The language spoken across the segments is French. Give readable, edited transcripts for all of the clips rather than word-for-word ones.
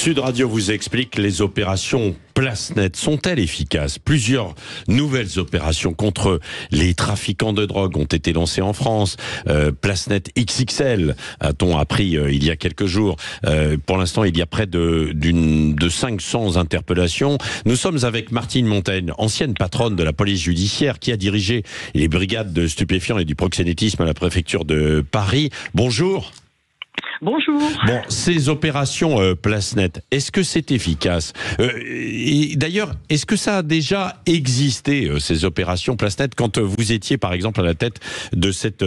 Sud Radio vous explique, les opérations Place Nette sont-elles efficaces? Plusieurs nouvelles opérations contre les trafiquants de drogue ont été lancées en France. Place Nette XXL, a-t-on appris il y a quelques jours. Pour l'instant, il y a près de 500 interpellations. Nous sommes avec Martine Montaigne, ancienne patronne de la police judiciaire, qui a dirigé les brigades de stupéfiants et du proxénétisme à la préfecture de Paris. Bonjour. Bonjour. Bon, ces opérations Place Nette, est-ce que c'est efficace? Et d'ailleurs, est-ce que ça a déjà existé, ces opérations Place Nette, quand vous étiez par exemple à la tête de cette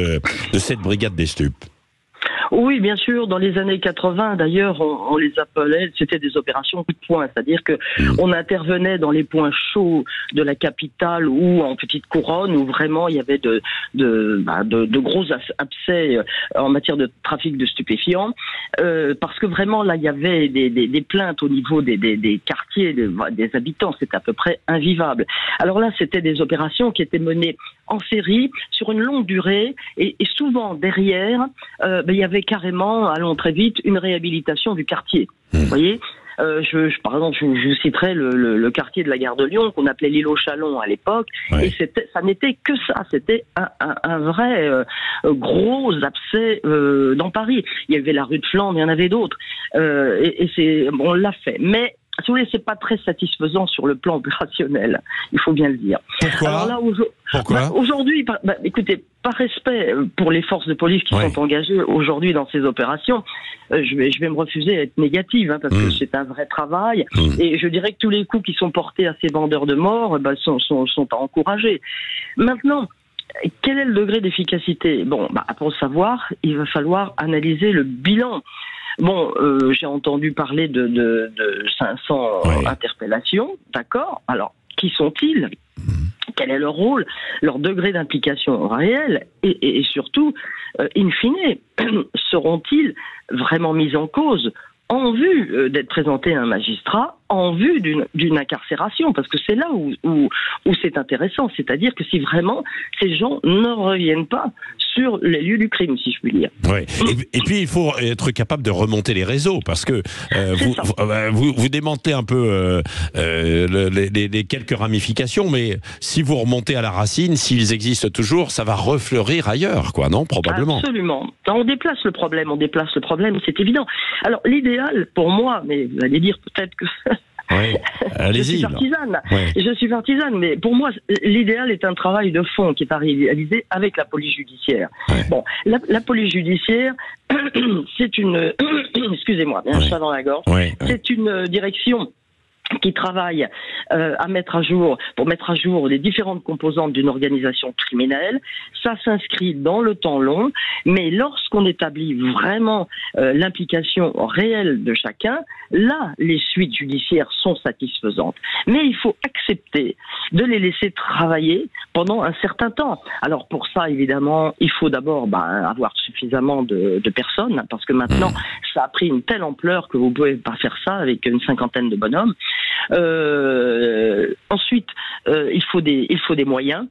brigade des stupes? Oui, bien sûr. Dans les années 80, d'ailleurs, on les appelait, c'était des opérations coup de poing, c'est-à-dire que on intervenait dans les points chauds de la capitale ou en petite couronne, où vraiment il y avait de gros abcès en matière de trafic de stupéfiants, parce que vraiment là, il y avait des plaintes au niveau des quartiers, des habitants, c'était à peu près invivable. Alors là, c'était des opérations qui étaient menées en série sur une longue durée, et souvent derrière, il y avait carrément, allons très vite, une réhabilitation du quartier. Vous voyez, par exemple, je citerai le quartier de la gare de Lyon, qu'on appelait l'île aux Chalons à l'époque, et ça n'était que ça, c'était un vrai gros abcès dans Paris. Il y avait la rue de Flandre, il y en avait d'autres, on l'a fait. Mais si vous voulez, c'est pas très satisfaisant sur le plan opérationnel, il faut bien le dire. Pourquoi? Alors là, Pourquoi? Aujourd'hui, écoutez, par respect pour les forces de police qui sont engagées aujourd'hui dans ces opérations, je vais me refuser à être négative, parce que c'est un vrai travail, et je dirais que tous les coups qui sont portés à ces vendeurs de morts sont à encourager. Maintenant, quel est le degré d'efficacité? Bon, pour le savoir, il va falloir analyser le bilan. Bon, j'ai entendu parler de 500 interpellations, d'accord. Alors, qui sont-ils? Quel est leur rôle, leur degré d'implication réel, et surtout, in fine, seront-ils vraiment mis en cause en vue d'être présentés à un magistrat, en vue d'une incarcération? Parce que c'est là où c'est intéressant, c'est-à-dire que si vraiment ces gens ne reviennent pas sur les lieux du crime, si je puis dire. Oui. Et puis il faut être capable de remonter les réseaux, parce que vous démentez un peu les quelques ramifications, mais si vous remontez à la racine, s'ils existent toujours, ça va refleurir ailleurs, quoi, non? Probablement. Absolument. On déplace le problème, c'est évident. Alors l'idéal pour moi, mais vous allez dire peut-être que allez-y. Je suis partisane, mais pour moi, l'idéal est un travail de fond qui est à réaliser avec la police judiciaire. Bon, la police judiciaire, c'est une... Excusez-moi, un chat dans la gorge. C'est une direction qui travaille pour mettre à jour les différentes composantes d'une organisation criminelle. Ça s'inscrit dans le temps long, mais lorsqu'on établit vraiment l'implication réelle de chacun, là, les suites judiciaires sont satisfaisantes. Mais il faut accepter de les laisser travailler pendant un certain temps. Alors pour ça, évidemment, il faut d'abord avoir suffisamment de personnes, parce que maintenant, ça a pris une telle ampleur que vous ne pouvez pas faire ça avec une cinquantaine de bonhommes. Ensuite, il faut des moyens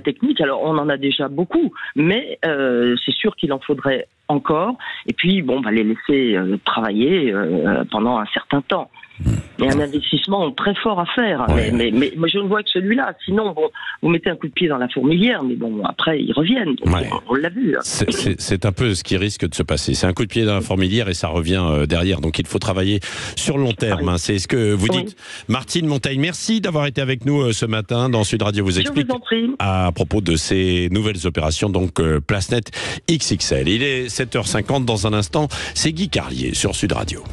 techniques. Alors on en a déjà beaucoup, mais c'est sûr qu'il en faudrait encore. Et puis les laisser travailler pendant un certain temps. Il y a un investissement très fort à faire, mais je ne vois que celui-là. Sinon, vous mettez un coup de pied dans la fourmilière, mais après ils reviennent. Donc, on l'a vu. C'est un peu ce qui risque de se passer. C'est un coup de pied dans la fourmilière et ça revient derrière. Donc il faut travailler sur le long terme. C'est ce que vous dites. Martine Montaigne, merci d'avoir été avec nous ce matin dans Sud Radio vous explique. Je vous en prie. À propos de ces nouvelles opérations, donc Place Nette XXL. Il est 7h50 dans un instant. C'est Guy Carlier sur Sud Radio.